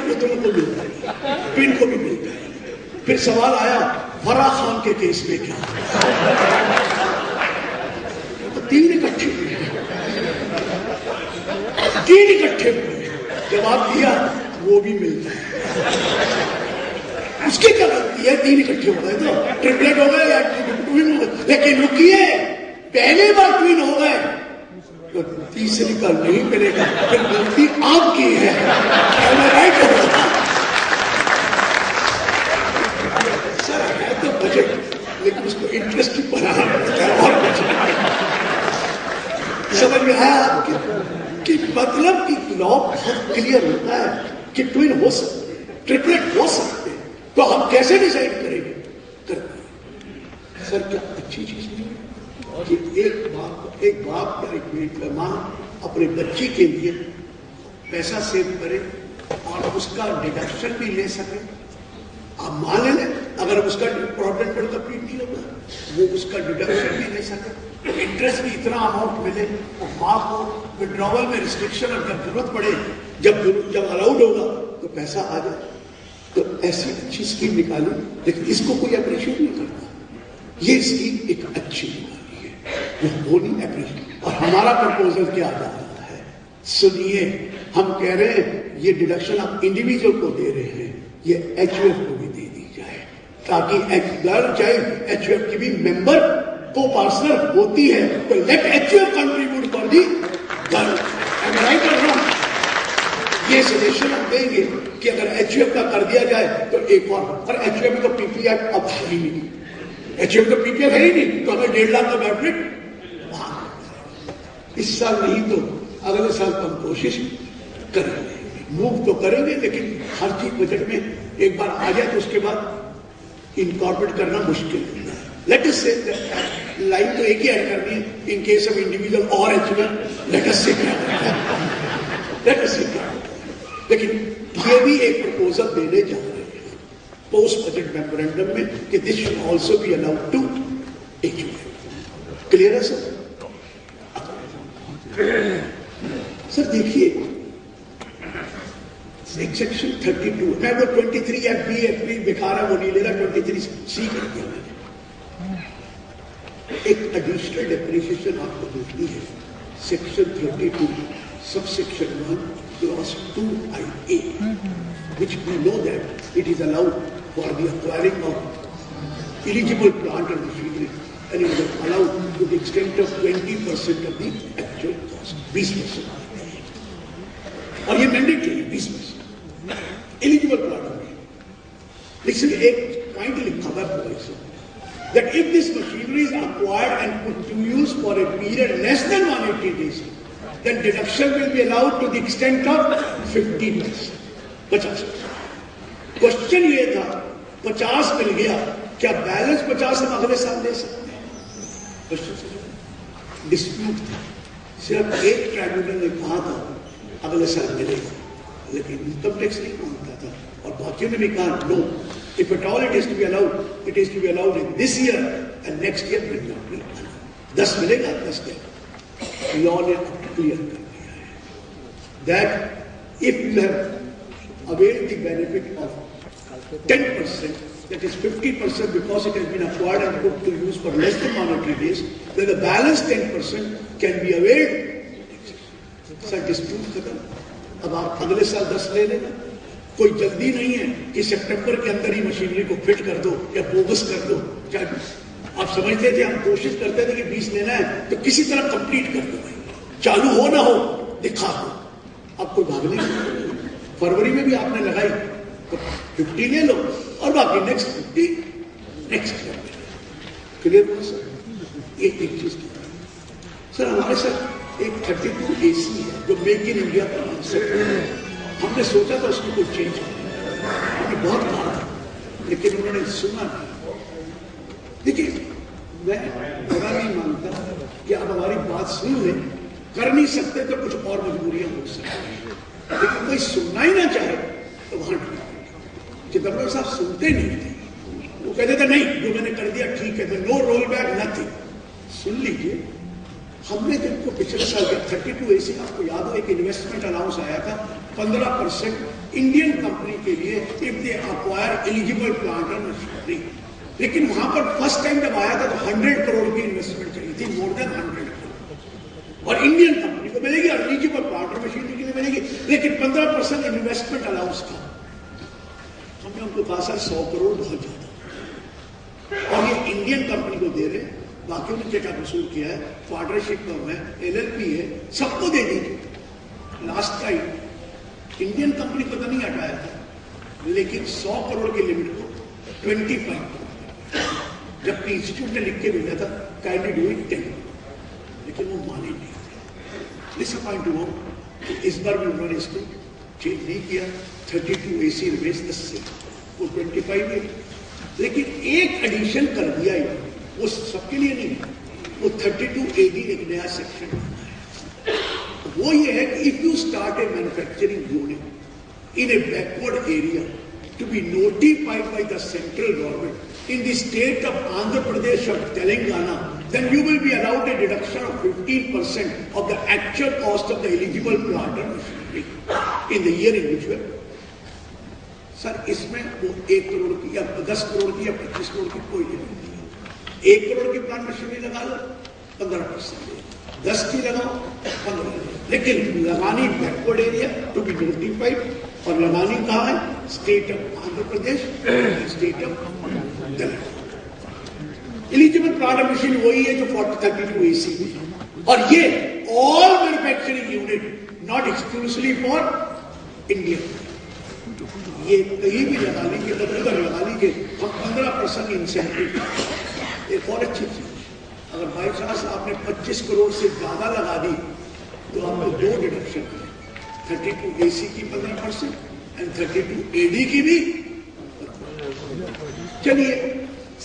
پتروں کو ملتا ہے، ٹوین کو بھی ملتا ہے. پھر سوال آیا فرح خان کے کیس میں کیا؟ تو تین اکٹھے ہوئے، جواب دیا وہ بھی ملتا ہے. اس کی کیا غلطی ہے؟ تین اکٹھے ہو گئے تو ٹرپلٹ ہو گئے یا ٹوین ہو گئے. لیکن رکیے، پہلے بار ٹوین ہو گئے تو تیسری کا نہیں ملے گا. پھر غلطی آپ کی ہے. سر ہے تو بجٹ، لیکن اس کو انٹرسٹ کی بنانا پڑتا ہے اور کچھ نہیں. سمجھ میں آیا آپ کی مطلب کہ لا بہت کلیئر ہوتا ہے کہ ٹوین ہو سکتے ہیں، ٹرپلٹ ہو سکتے ہیں. تو ہم کیسے ڈیسائیڈ کریں گے؟ کرتے ہیں. سر کیا اچھی چیز نہیں ہے کہ ایک باپ یا ایک ماں اپنے بچی کے لیے پیسہ سیو کرے اور اس کا ڈیڈکشن بھی لے سکے. آپ مان لیں اگر اس کا پروویڈنٹ فنڈ کمپلیٹ نہیں ہوگا وہ اس کا ڈیڈکشن بھی لے سکے، انٹرسٹ بھی اتنا اماؤنٹ ملے اور ماں کو وڈراول میں ریسٹرکشن اور جب ضرورت پڑے جب الاؤڈ ہوگا تو پیسہ آ جائے. تو ایسی اچھی اسکیم نکالی، لیکن اس کو کوئی اپریشیٹ نہیں کرتا. یہ اسکیم ایک اچھی نکالی ہے، وہ نہیں اپریشیٹ. اور ہمارا پرپوزل کیا آ رہا ہے؟ سنیے، ہم کہہ رہے ہیں یہ ڈیڈکشن آپ انڈیویجول کو دے رہے ہیں، یہ ایچ او ایف کو بھی دے دی جائے تاکہ چاہے ایچ او ایف کی بھی ممبر کو پارٹنر ہوتی ہے تو let H O F contribute for the girl. یہ سجیشن ہم دیں گے کہ اگر ایچ او ایف کا کر دیا جائے تو ایک اور ایچ او ایف کا پی پی ایف اب ہے ہی نہیں، ایچ او ایف کا پی پی ایف ہے ہی نہیں تو ہمیں 1.5 لاکھ کا بیٹھ اس سال نہیں تو اگلے سال تو ہم کوشش کریں گے، موو تو کریں گے. لیکن ہر چیز بجٹ میں ایک بار آ جائے تو اس کے بعد انکارپوریٹ کرنا مشکل ہوتا ہے. لیٹ اس سے لائن تو ایک ہی ایڈ کرنی ہے ان کیس آف انڈیویجل اور ایچ او ایف. لیٹ اس سے کیا لیکن یہ بھی ایک پرپوزل دینے جا رہے ہیں پوسٹ بجٹ میمورینڈم میں کہ this should also be allowed to H O F. Clear ہے سر؟ سر دیکھیے سیکشن 32 میں وہ 23 ایف بی ایف بی بکھا رہا وہ نہیں لے رہا، 23 سی کر دیا میں نے. ایک ایڈیشنل ڈیپریشیشن آپ کو دیکھنی ہے section 32 sub section 1 clause 2IA, which we know that it is allowed for the acquiring of eligible plant and machinery, and it is allowed to the extent of 20% of the actual cost. 20%. اور یہ mandatory ہے 20% eligible plant and machinery. لیکن ایک point لکھا ہوا ہے that if this machinery is acquired and put to use for a period less than 180 days, then deduction will be allowed to the extent of 50%. 50%. Question یہ تھا 50 مل گیا، کیا بیلنس 50 ہم اگلے سال دے سکتے ہیں؟ ڈسپیوٹ تھا، صرف ایک ٹرائبیونل نے کہا تھا اگلے سال ملے گا، لیکن انکم ٹیکس نہیں مانتا تھا اور باقیوں نے بھی کہا نو. If at all it is to be allowed, it is to be allowed in this year and next year will not be allowed. 10 ملے گا 10 کے law نے clear kar diya hai that if you have availed the benefit of 10%, that is 50% because it has been acquired and put to use for less than 180 days, then the balance 10% can be availed. Sir, dispute khatam. اب آپ اگلے سال 10 لے لینا، کوئی جلدی نہیں ہے کہ سپٹمبر کے اندر ہی مشینری کو فٹ کر دو یا بوگس کر دو. آپ سمجھتے تھے، ہم کوشش کرتے تھے کہ 20 لینا ہے تو کسی طرح کمپلیٹ کر دو، چالو ہو نہ ہو دکھا دو. اب کوئی بھاگنے نہیں. فروری میں بھی آپ نے لگائی تو 50 لے لو اور باقی نیکسٹ 50 نیکسٹ کلیئر ہو. سر یہ ایک چیز کی سر ہمارے ساتھ ایک 32 AC ہے جو میک ان انڈیا کا کانسیپٹ ہے. ہم نے سوچا تھا اس کو کوئی چینج کرنا، ہم نے بہت کہا تھا لیکن انہوں نے سنا نہیں. دیکھیے میں بڑا نہیں مانتا کہ آپ ہماری بات سن لیں، کر نہیں سکتے تو کچھ اور مجبوریاں ہو سکتی ہیں، لیکن کوئی سننا ہی نہ چاہے تو وہاں چدمبرم صاحب سنتے نہیں تھے. وہ کہتے تھے نہیں جو میں نے کر دیا ٹھیک ہے، نو رول بیک نتھنگ. سن لیجیے، ہم نے جب کو پچھلے سال 32 AC آپ کو یاد ہو ایک انویسٹمنٹ الاؤنس آیا تھا 15% انڈین کمپنی کے لیے if they acquire eligible plant and machinery. لیکن وہاں پر فرسٹ ٹائم جب آیا تھا تو 100 کروڑ کی انویسٹمنٹ چاہیے تھی, مور دین 100 کروڑ, اور انڈین کمپنی کو ملے گی اور ایلیجیبل پلانٹ اور مشینری کے لیے ملے گی, لیکن 15% انویسٹمنٹ الاؤنس تھا. ہم نے ان کو کہا سر 100 کروڑ بہت زیادہ, اور یہ انڈین کمپنی کو دے رہے, باقیوں نے کیا قصور کیا ہے, پارٹنرشپ فرم ہے, LLP ہے, سب کو دے دیجیے. لاسٹ ٹائم انڈین کمپنی کو تو نہیں ہٹایا تھا, لیکن 100 کروڑ کی لمٹ کو 25 کروڑ, جبکہ انسٹیٹیوٹ نے لکھ کے بھیجا تھا کائنڈلی ڈو اٹ 10, لیکن وہ مانے نہیں تھے. اس پوائنٹ ہوا کہ اس بار بھی انہوں نے اس کو چینج نہیں کیا, 32 AC ریمیز 10 سے وہ 25 ہے, لیکن ایک ایڈیشن کر دیا ہے, وہ سب کے لیے نہیں, وہ 32 AD ایک نیا سیکشن ہے. وہ یہ ہے کہ if you start a manufacturing unit in a backward area to be notified by the central government in the state of Andhra Pradesh or Telangana, then you will be allowed a deduction of 15% of the actual cost of the eligible plant or machinery in the year in which you are. سر اس میں وہ 1 کروڑ کی یا 10 کروڑ کی یا 25 کروڑ کی کوئی limit نہیں ہے. 1 کروڑ کی پلانٹ مشینری لگا لو 15%, 10 کی لگاؤ 15%, لیکن لگانی backward area to be notified, اور لگانی کہاں ہے, state of Andhra Pradesh, state of Telangana. Eligible plant machine وہی ہے جو 32 AC میں, اور یہ all manufacturing unit not exclusively for India. یہ کہیں بھی لگا لی کہ ادھر لگا لی کہ ہم 15% انسینٹیو. ایک اور اچھی چیز, اگر بائی چانس آپ نے 25 کروڑ سے زیادہ لگا دی تو آپ کو 2 ڈیڈکشن کریں, 32 AC کی 15% اینڈ 32 AD کی بھی. چلیے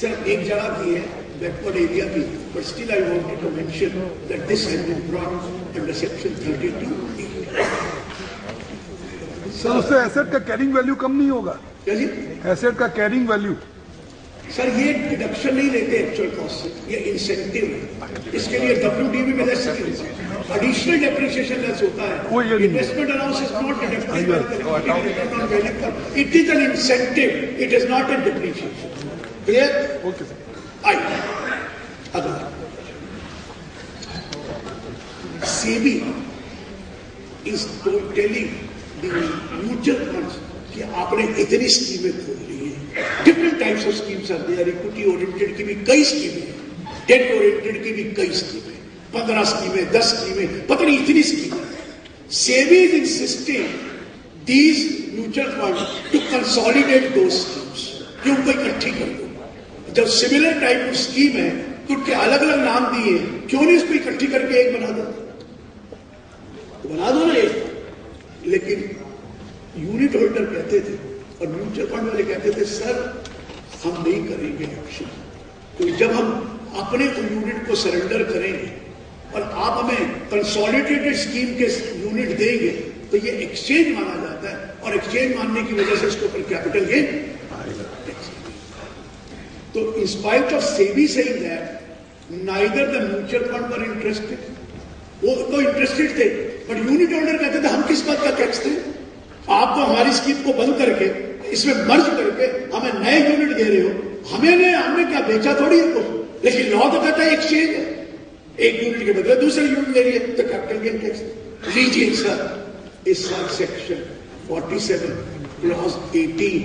صرف ایک جگہ کی ہے بیکورڈ ایریا کی, but still I wanted to mention that this has been brought under section 32. Sir اس سے ایسٹ کا کیرنگ ویلیو کم نہیں ہوگا؟ ایسٹ کا کیرنگ ویلیو سر یہ ڈیڈکشن نہیں لیتے ایکچوئل کاسٹ سے, یہ انسینٹیو ہے. اس کے لیے WDV میں لیس نہیں ہوتا, ایڈیشنل ڈیپریشیشن لیس ہوتا ہے. Investment allowance is not deducted by the return on value, it is an incentive, it is not a depreciation. Clear? Okay sir. آئی اگلا SEBI is telling the mutual funds کہ آپ نے اتنی اسکیمیں کھول لی ہیں, different types of schemes are there, equity oriented کی بھی کئی اسکیمیں ہیں, ڈیٹ اورینٹڈ کی بھی کئی اسکیمیں, 15 اسکیمیں, 10 اسکیمیں, پتہ نہیں اتنی اسکیمیں. SEBI is insisting these mutual funds to consolidate those schemes, کہ ان کو اکٹھی کر دو. جب سملر ٹائپ کی اسکیم ہے تو ان کے الگ الگ نام دیے, کیوں نہیں اس کو اکٹھی کر کے ایک بنا دو, بنا دو نا ایک. لیکن یونٹ ہولڈر کہتے تھے اور میوچل فنڈ والے کہتے تھے سر ہم نہیں کریں گے ایکشن, تو جب ہم اپنے یونٹ کو سرنڈر کریں گے اور آپ ہمیں کنسالیڈیٹڈ اسکیم کے یونٹ دیں گے تو یہ ایکسچینج مانا جاتا ہے, اور ایکسچینج ماننے کی وجہ سے اس کے اوپر کیپٹل گین. تو in spite of SEBI saying that neither the mutual fund were interested, وہ تو انٹرسٹڈ تھے, بٹ یونٹ ہولڈر کہتے تھے ہم کس بات کا ٹیکس تھے, آپ کو ہماری اسکیم کو بند کر کے اس میں مرج کر کے ہمیں نئے یونٹ دے رہے ہو, ہم نے کیا بیچا تھوڑی ہے کچھ, لیکن لا تو کہتا ہے ایکسچینج ہے, ایک یونٹ کے بدلے دوسرے یونٹ لے رہی ہے تو کیپٹل گین ٹیکس. لیجیے سر اس section 47 clause 18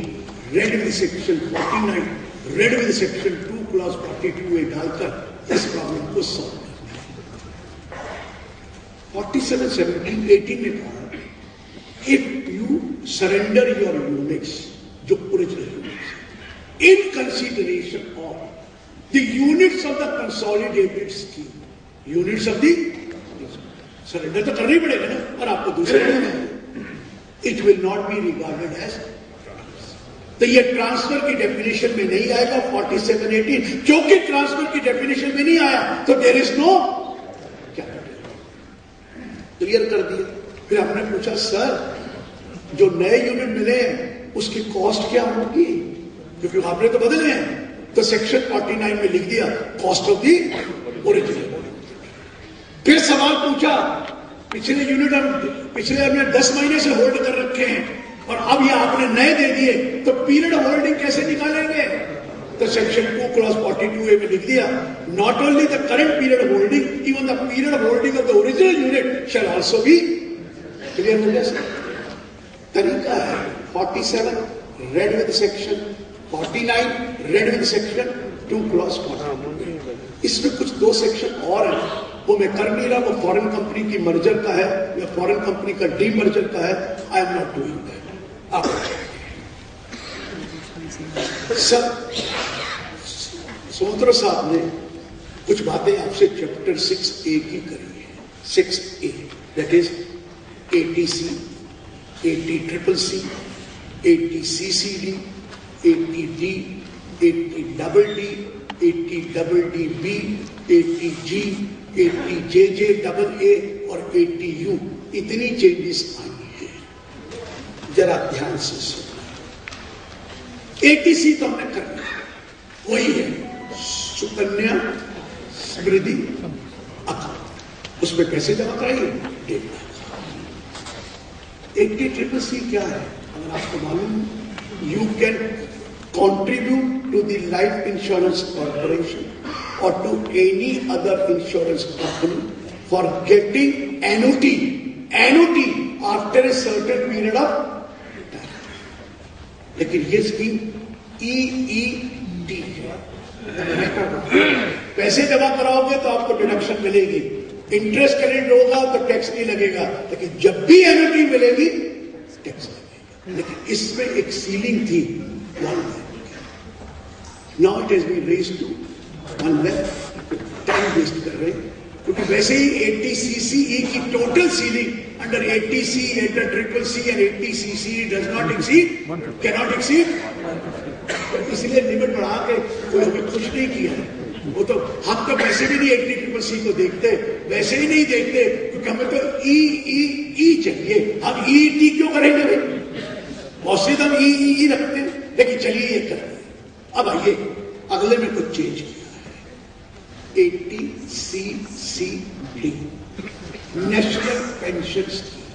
read with section 49 read with section 2 clause 42 ڈال کر اس پرابلم کو سالو کرنا. 47, 17, 18 نے کہا if you surrender your units, جو original units, in consideration of the units of the consolidated scheme, units of the surrender تو کرنا ہی پڑے گا نا, اور آپ کو دوسرے it will not be regarded as transfer. تو یہ ٹرانسفر کی ڈیفینیشن میں نہیں آئے گا 47, 18, کیونکہ ٹرانسفر کی ڈیفینیشن میں نہیں آیا تو there is no کلیئر کر دیا. پھر ہم نے پوچھا سر جو نئے یونٹ ملے ہیں اس کی کاسٹ کیا ہوگی, کیونکہ آپ نے تو بدلے ہیں, تو سیکشن 49 میں لکھ دیا کاسٹ آف دی اوریجنل. پھر سوال پوچھا پچھلے ہم نے 10 مہینے سے ہولڈ کر رکھے ہیں اور اب یہ آپ نے نئے دے دیے تو پیریڈ ہولڈنگ کیسے نکالیں گے؟ تو سیکشن 2(42)A میں لکھ دیا not only the current period holding, even the period holding of the original unit shall also be clear ہو گیا سر. طریقہ ہے 47 read with section 49 read with section 2(42). اس میں کچھ 2 سیکشن اور ہیں وہ میں کر نہیں رہا, وہ فورن کمپنی کی مرجر کا ہے یا فورن کمپنی کا ڈی مرجر کا ہے. I am not doing that. آپ سر سوترو صاحب نے کچھ باتیں آپ سے چیپٹر 6A کی کری ہے. 6A that is ATC, ATCCC, ATCCD, ATD, ATDD, ATDDB, ATG, ATJJAA اور ATU. اتنی چینجز آئی ہیں, ذرا دھیان سے سنیں. ATC تو ہم نے کر لیا, وہی ہے سکنیا سمردھی اکاؤنٹ, اس میں پیسے جمع کرائیے 1.5 لاکھ. ATCCC کیا ہے اگر آپ کو معلوم, you can contribute to the life insurance corporation or to any other insurance company for getting annuity after a certain period of time. لیکن یہ اسکیم EET پیسے جمع کراؤ گے تو آپ کو ڈیڈکشن ملے گی, انٹرسٹ کریڈٹ ہوگا تو ٹیکس نہیں لگے گا, لیکن جب بھی اینوٹی ملے گی ٹیکس لگے گا. لیکن اس میں ایک سیلنگ تھی 1 lakh. Now it has been raised to 1 lakh. Time waste کر رہے ہیں کیونکہ ویسے ہی ATCCE کی total ceiling under ATC, under CCC and ATCCE does not exceed, cannot exceed. اس لیے لمٹ بڑھا کے کوئی ہمیں خوش نہیں کیا. وہ تو ہم تو ویسے بھی نہیں ATCCC کو دیکھتے, ویسے ہی نہیں دیکھتے کیونکہ ہمیں تو EEE چاہیے. ہم EET کیوں کریں گے بھائی, بہت سے ہم EEE رکھتے ہیں, لیکن چلیے یہ کرتے ہیں. اب آئیے اگلے میں کچھ چینج کیا ہے. ATCCD نیشنل پینشن اسکیم,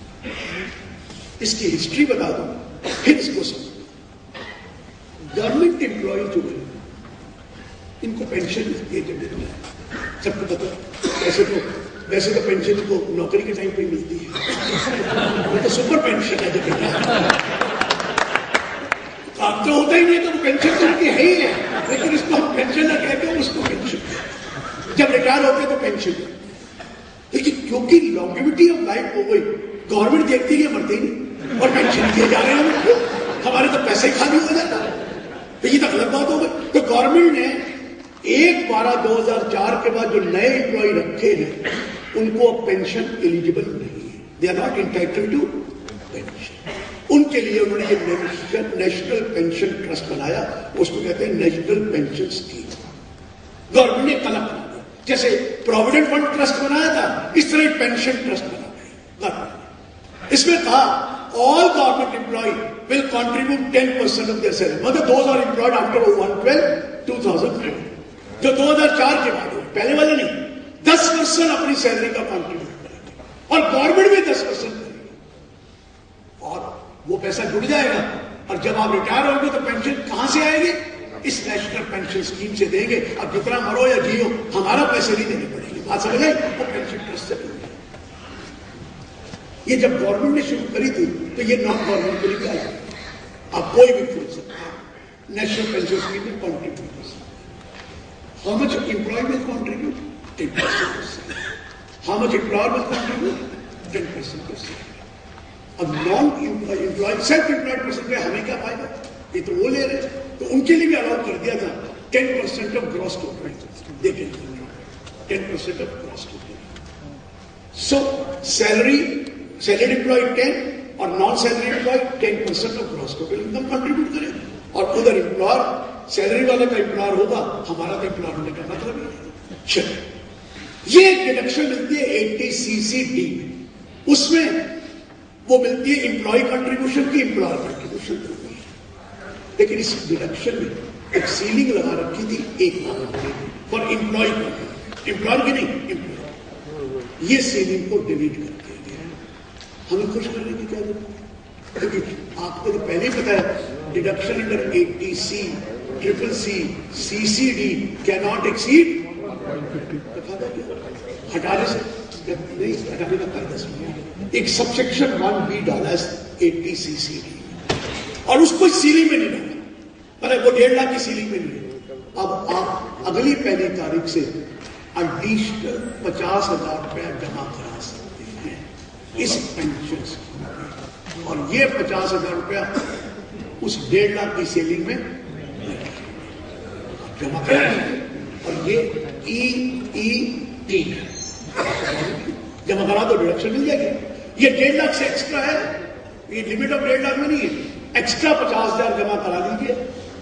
اس کی ہسٹری بتا دوں پھر اس کو سمجھو. گورنمنٹ امپلائی جو ہے ان کو پینشن ملتی ہے جب ملتا ہے, سب کو پتا. ویسے تو پینشن کو نوکری کے ٹائم پہ ملتی ہے, وہ تو سپر پینشن ہے جب کام تو ہوتا ہی نہیں تو پینشن تو ہے ہی ہے, لیکن اس کو ہم پینشن نہ کہتے ہیں, اس کو پینشن جب ریٹائر ہوتے تو پینشن. لیکن کیونکہ لانگیوٹی آف لائف ہو گئی, گورنمنٹ دیکھتی ہے مرتے ہی نہیں اور پینشن دیے جا رہے ہیں, ہمارے تو پیسے خالی ہو جاتا ہے. تو یہ تو غلط بات ہو گئی. تو گورنمنٹ نے 1/12/2004 کے بعد جو نئے امپلائی رکھے ہیں ان کو اب پینشن ایلیجیبل نہیں ہے, they are not entitled to pension. ان کے لیے انہوں نے یہ نیشنل پینشن ٹرسٹ بنایا, اس کو کہتے ہیں نیشنل پینشن اسکیم. گورنمنٹ نے کلک بنا دیا, جیسے پروویڈنٹ فنڈ ٹرسٹ بنایا تھا اس طرح ایک پینشن ٹرسٹ بنا دیا. اس میں کہا all government employee will contribute 10% of their salary. مطلب those are employed after 1/12/2004 جو 2004 کے بعد ہوئے, پہلے والے نہیں. 10% اپنی سیلری کا کانٹریبیوٹ کریں گے اور گورنمنٹ بھی 10% کرے گی اور وہ پیسہ جڑ جائے گا. اور جب آپ ریٹائر ہوں گے تو پینشن کہاں سے آئے گی؟ اس نیشنل پینشن اسکیم سے دیں گے. اب جتنا مرو یا جیو ہمارا پیسے نہیں دینے پڑیں گے. بات سمجھ آئی؟ وہ پینشن ٹرسٹ سے. یہ جب گورنمنٹ نے شروع کری تھی تو یہ نان گورنمنٹ کے لیے بھی آئی. آپ کوئی بھی کھول سکتے ہیں نیشنل پینشن اسکیم میں کانٹریبیوٹ کر سکتے. How much employee will contribute 10%. How much employer will contribute 10%. اب non employee self employed person میں ہمیں کیا فائدہ, یہ تو وہ لے رہے. تو ان کے لیے بھی الاؤ کر دیا تھا 10% of gross total they can 10% of gross total. So salaried employee 10 اور non salary employee 10% of gross total income contribute کرے. اور ادھر امپلائر سیلری والا کا امپلائر ہوگا, ہمارا تو امپلائر ہونے کا مطلب ہے. چلو یہ ایک ڈیڈکشن ملتی ہے ATCCD میں, اس میں وہ ملتی ہے امپلائی کنٹریبیوشن کی, امپلائر کنٹریبیوشن کی. لیکن اس ڈیڈکشن میں ایک سیلنگ لگا رکھی تھی 1 لاکھ فار امپلائی کی نہیں امپلائی. یہ سیلنگ کو ڈیلیٹ کر دیا گیا. ہمیں خوش کرنے کی کیا ضرورت ہے؟ کیونکہ آپ کو تو پہلے ہی پتا ہے deduction under 80C, CCC, CCD cannot exceed ہٹانے سے نہیں, ہٹانے کا قاعدہ سمجھے. ایک سب سیکشن 1B ڈالا ہے 80CCD اور اس کو سیلنگ میں نہیں ڈالا, مطلب وہ 1.5 لاکھ کی سیلنگ میں نہیں ہے. اب آپ اگلی پہلی تاریخ سے ایڈیشنل 50,000 روپیہ جمع کرا سکتے ہیں اس پینشن اسکیم میں, اور یہ 50,000 روپیہ اس 1.5 لاکھ کی سیلنگ میں جمع کرا دیجیے. اور یہ EET جمع کرا تو ڈیڈکشن مل جائے گی. یہ 1.5 لاکھ سے ایکسٹرا ہے, یہ لمٹ آف 1.5 لاکھ میں نہیں ہے. ایکسٹرا 50,000 جمع کرا دیجیے,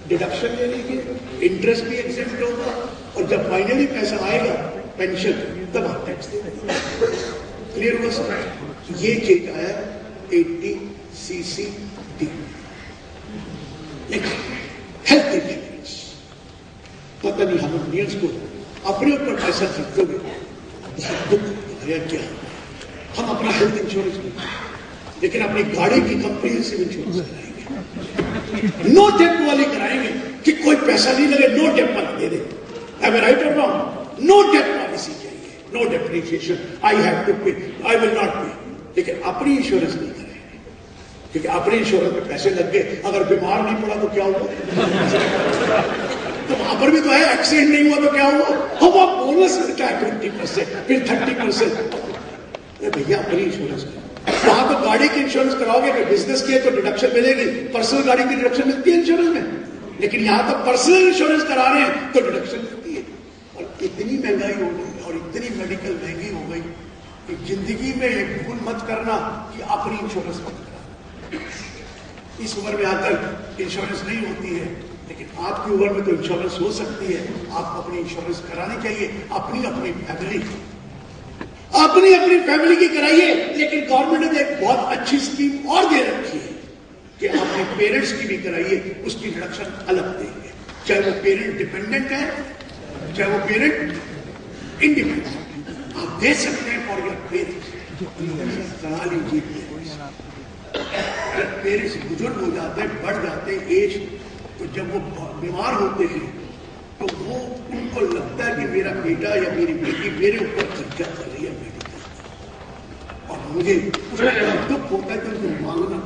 ڈیڈکشن لے لیجیے, انٹرسٹ بھی ایگزمپٹ ہوگا, اور جب فائنلی پیسہ آئے گا پینشن تب آپ ٹیکس دیں گے. کلیئر ہوا سر؟ یہ چیز آیا 80CCD. ہیلتھ انشورنس, پتہ نہیں ہم انڈینس کو اپنے اوپر پیسہ خرچو گے بہت دکھ ہے. کیا ہم اپنا ہیلتھ انشورنس نہیں, لیکن اپنی گاڑی کی کمپریہنسو انشورنس کرائیں گے, نو ڈیپ والی کرائیں گے کہ کوئی پیسہ نہیں لگے, نو ڈیپ والی دے دیں. Am I right or wrong? No debt policy چاہیے, no depreciation. I have to pay, I will not pay. لیکن اپنی انشورنس نہیں کریں گے, کیونکہ اپنی انشورنس میں پیسے لگ گئے, اگر بیمار نہیں پڑا تو کیا ہوا؟ تو وہاں پر بھی تو ہے, ایکسیڈنٹ نہیں ہوا تو کیا ہوا؟ ہم آپ بونس ملتا ہے 20%, پھر 30%. بھیا اپنی انشورنس کریں. وہاں تو گاڑی کی انشورنس کراؤ گے, کہ بزنس کی ہے تو ڈیڈکشن ملے گی, پرسنل گاڑی کی ڈیڈکشن ملتی ہے انشورنس میں. لیکن یہاں تو پرسنل انشورنس کرا رہے ہیں تو ڈیڈکشن ملتی ہے. اور اتنی مہنگائی ہو گئی اور اتنی میڈیکل مہنگی ہو گئی کہ زندگی میں ایک بھول مت کرنا کہ اپنی انشورنس مت کرا. اس عمر میں آ کر انشورنس نہیں ہوتی ہے, لیکن آپ کی عمر میں تو انشورنس ہو سکتی ہے. آپ کو اپنی انشورنس کرانی چاہیے, اپنی فیملی کی کرائیے. لیکن گورنمنٹ نے ایک بہت اچھی اسکیم اور دے رکھی ہے کہ آپ اپنے پیرنٹس کی بھی کرائیے, اس کی ڈیڈکشن الگ دیں گے, چاہے وہ پیرنٹ ڈیپینڈنٹ ہے چاہے وہ پیرنٹ انڈیپینڈنٹ. آپ دے سکتے ہیں فار یور پیرنٹس, کرا لیجیے. جب پیرنٹس بزرگ ہو جاتے ہیں, بڑھ جاتے ہیں ایج, تو جب وہ بیمار ہوتے ہیں تو وہ ان کو لگتا ہے کہ میرا بیٹا یا میری بیٹی میرے اوپر خرچہ کر رہی ہے میڈیکل, اور مجھے دکھ ہوتا ہے کہ ان کو مانگنا,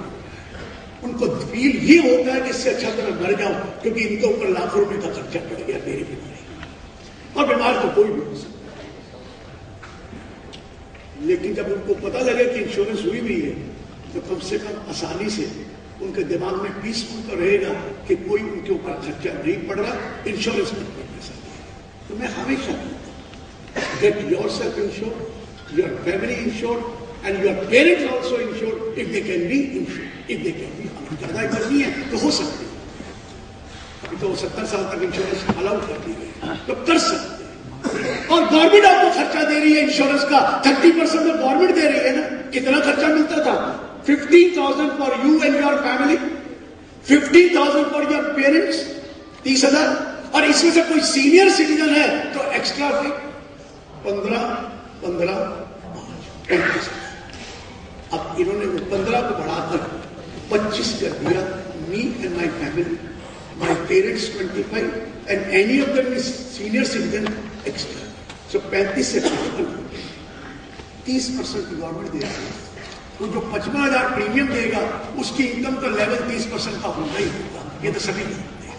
ان کو فیل یہ ہوتا ہے کہ اس سے اچھا تو میں مر جاؤں, کیونکہ ان کے اوپر لاکھوں روپے کا خرچہ پڑ گیا میری بیماری. اور بیمار تو کوئی بھی ہو سکتا ہے, لیکن جب ان کو پتہ لگے کہ انشورنس ہوئی بھی ہے تو کم سے کم آسانی سے ان کے دماغ میں پیسفل تو رہے گا کہ کوئی ان کے اوپر خرچہ نہیں پڑ رہا, انشورنس میں کوئی پیسہ نہیں. تو میں ہمیشہ get yourself insured, your family insured, and your parents also insured if they can be insured. If they can be, زیادہ کرنی ہے تو ہو سکتی ہے. ابھی تو 70 سال تک انشورنس الاؤ کر دی گئی, تو کر سکتے ہیں. اور گورنمنٹ آپ کو خرچہ دے رہی ہے انشورنس کا 30% تو گورنمنٹ دے رہی ہے نا. کتنا خرچہ ملتا تھا؟ 15,000 for you and your family, 15,000 for your parents, 30,000. اور اس میں سے کوئی سینئر سٹیزن ہے تو ایکسٹرا 15 35. اب انہوں نے 15 کو بڑھا کر 25 کر دیا. Me and my family, my parents 25, and any of them is senior citizen extra. So 35 سے 30% کی گورنمنٹ دے رہی ہے. تو جو 55,000 پریمیم دے گا اس کی انکم کا لیول 30% کا ہوگا ہی ہوگا. یہ تو سبھی جانتے ہیں.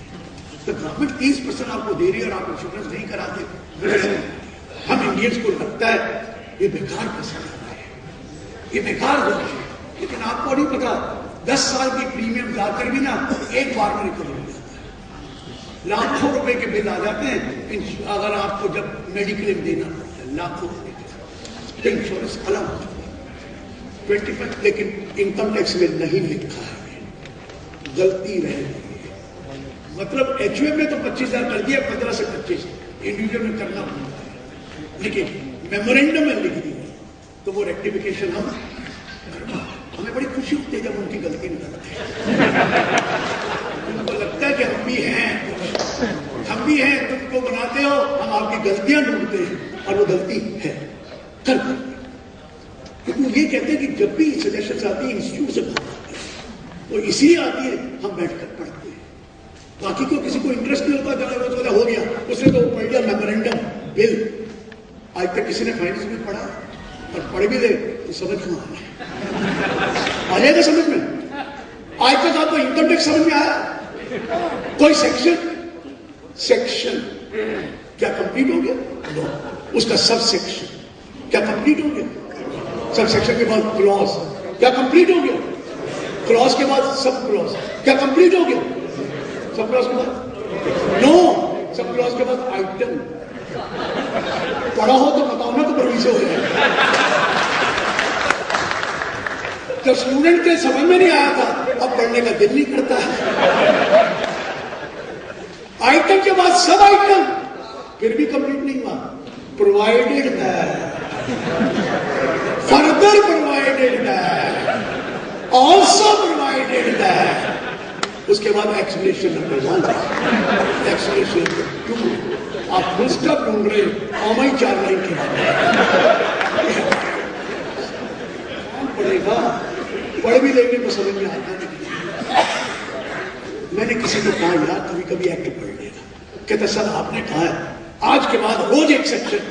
تو گورنمنٹ 30% آپ کو دے رہی ہے اور آپ انشورنس نہیں کراتے. ہم انڈینس کو لگتا ہے یہ بیکار پیسہ لگا ہے, یہ بیکار ہو ہے. لیکن آپ کو نہیں پتا 10 سال کی پریمیم جا کر بھی نا ایک بار میں ریکور ہو جاتا ہے. لاکھوں روپے کے بل آ جاتے ہیں اگر آپ کو جب میڈیکلیم دینا پڑتا ہے, لاکھوں روپے کے. انشورنس الگ ہوتا ہے 25, لیکن انکم ٹیکس میں نہیں لکھا ہے, غلطی رہ گئی ہے. مطلب ایچ او میں تو 25,000 کر دیا, 15 سے 25 انڈیویجل میں کرنا ہوتا ہے, لیکن میمورینڈم میں لکھ دی ہے تو وہ ریکٹیفیکیشن ہمیں بڑی خوشی ہوتی ہے جب ان کی غلطی نکلتی ہے. ان کو لگتا ہے کہ ہم بھی ہیں, تم کو بناتے ہو, ہم آپ کی غلطیاں ڈھونڈتے ہیں, اور وہ غلطی ہے کر دیں. یہ کہتے ہیں کہ جب بھی سجیشنز باقی کو کسی کو انٹرسٹ نہیں ہوتا, جانا ہو گیا, اس نے تو پڑھ لیا میمورینڈم بل. آج تک کسی نے فائنینس میں پڑھا اور پڑھ بھی لے تو سمجھ کہاں آ جائے گا سمجھ میں. آج تک آپ کو انکم ٹیکس سمجھ میں آیا؟ کوئی سیکشن کیا کمپلیٹ ہو گیا؟ اس کا سب سیکشن کیا کمپلیٹ ہو گیا؟ سب سیکشن کے بعد کلوز کیا کمپلیٹ ہو گیا؟ کلوز کے بعد سب کلوز کیا کمپلیٹ ہو گیا؟ سب کلوز کے بعد نو, سب کلوز کے بعد آئٹم. پڑھا ہو تو بتاؤ نا, تو پروی سے ہو جائے. جب اسٹوڈنٹ کے سمجھ میں نہیں آیا تھا, اب پڑھنے کا دل نہیں کرتا ہے. آئٹم کے بعد سب آئٹم, پھر بھی کمپلیٹ نہیں ہوا. پرووائڈیڈ ہے, فردر پرووائڈیڈ ہے, آلسو پرووائڈیڈ ہے. اس کے بعد ایکسپلینیشن نمبر 1, ایکسپلینیشن نمبر 2. آپ فل اسٹاپ ڈھونڈ رہے ہیں, کاما ہی 4 لائن کے بعد پڑھے گا. پڑھ بھی لیں گے تو سمجھ میں آتا نہیں. میں نے کسی کو کہا یار کبھی کبھی ایکٹ پڑھ لے گا. کہتا سر آپ نے کہا ہے آج کے بعد روز ایک سیکشن.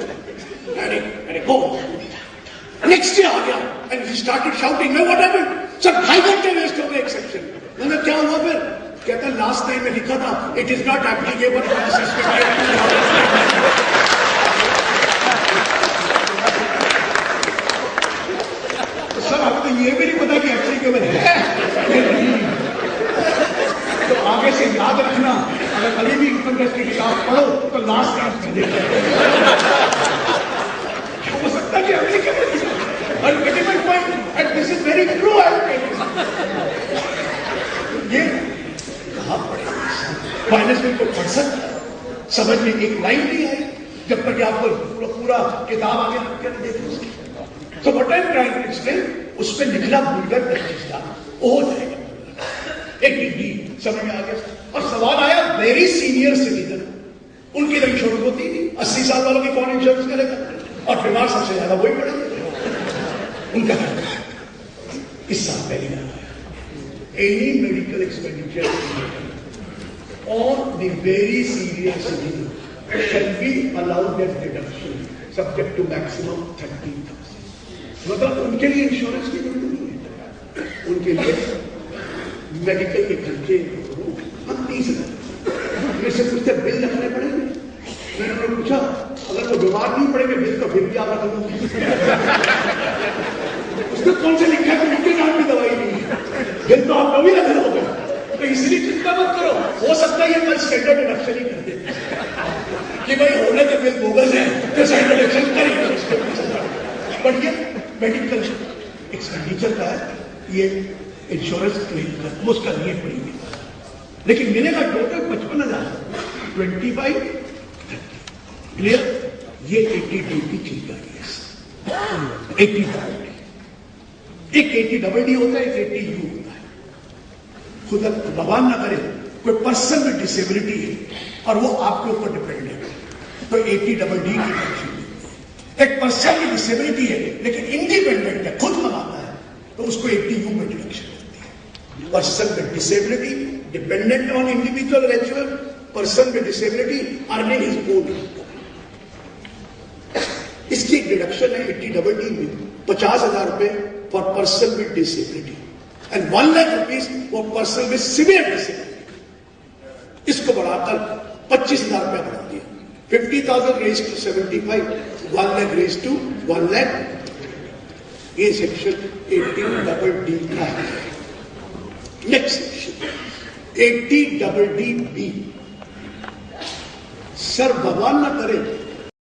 نیکسٹ ڈے آ گیا اینڈ ہی اسٹارٹڈ شاؤٹنگ. میں واٹ ہیپن سر 2.5 گھنٹے ویسٹ ہو گئے ایک سیکشن. میں نے کیا ہوا پھر؟ کہتا لاسٹ ٹائم میں لکھا تھا اٹ از ناٹ ایپلیکیبل. سر آپ کو یہ بھی نہیں پتا کہ ایپلیکیبل ہے. تو آگے سے یاد رکھنا, اگر کبھی بھی انکم ٹیکس کی کتاب پڑھو تو لاسٹ ٹائم میں دیکھو. ہو سکتا ہے کہ applicable ultimate point and this is very true. یہ کہاں پڑھے فائنینس میں کو پڑھ سکتا, سمجھ میں ایک لائن نہیں آئی جب تک آپ کو پورا کتاب آگے رکھ کر دیکھو. تو what I am trying to explain, اس پہ لکھنا بھول کر وہ ہو جائے گا. ایک ڈگری سمجھ میں آ گیا. اور سوال آیا ویری سینئر سٹیزن, ان کی تو انشورنس ہوتی نہیں. 80 سال والوں کی کون انشورنس کرے گا؟ اور بیمار سب سے زیادہ وہی پڑے گا. ان کا اس سال پہلے any medical expenditure on the very serious citizen shall be allowed as deduction subject to maximum 30,000. مطلب ان کے لیے انشورنس کی ضرورت نہیں ہے. ان کے لیے میڈیکل کے خرچے ہم 30,000 میں سے پوچھتے بل رکھنے پڑیں گے. میں نے پوچھا اگر وہ بیمار نہیں پڑیں گے بل تو پھر بھی آپ رکھ لوں گے. اس میں کون سے لکھا ہے کہ ان کے نام کی دوائی نہیں ہے, بل تو آپ کبھی رکھ لو گے. تو اس لیے چنتا مت کرو, ہو سکتا ہے یہ کل اسٹینڈرڈ ڈیڈکشن ہی کر دے کہ بھائی ہونے کے بل بوگس ہے تو اسٹینڈرڈ ڈیڈکشن کریں گے. بٹ یہ میڈیکل ایکسپینڈیچر کا ہے, یہ انشورنس کلیم کا اس کا لیے پڑیں گے. لیکن ملے گا ٹوٹل 55,000 25 کلیئر. یہ 82 کی چیز آ گئی ہے. 80 ایک 80 ڈبل ڈی ہوتا ہے, ایک 80 یو ہوتا ہے. خدا بھگوان نہ کرے کوئی پرسن میں ڈسیبلٹی ہے اور وہ آپ کے اوپر ڈپینڈ ہے تو 80 ڈبل ڈی کی ٹینشن. ایک پرسن کی ڈسیبلٹی ہے لیکن انڈیپینڈنٹ ہے, خود مناتا ہے, تو اس کو 80 یو میں ڈیڈکشن ہوتی ہے. پرسن میں ڈسیبلٹی ڈیپینڈنٹ آن انڈیویجل ریچول, پرسن میں ڈسیبلٹی ارننگ ہز اون. اس کی ڈیڈکشن ہے 80 ڈبل ڈی میں 50,000 روپے for person with disability and 1 lakh rupees for person with severe disability. اس کو بڑھا کر 25,000 روپے بڑھا دیا. 50,000 raise to 75, 1 lakh raise to 1 lakh. یہ سیکشن 80 ڈبل ڈی کا ہے. Next section 80 double D B. سر بھگوان نہ کرے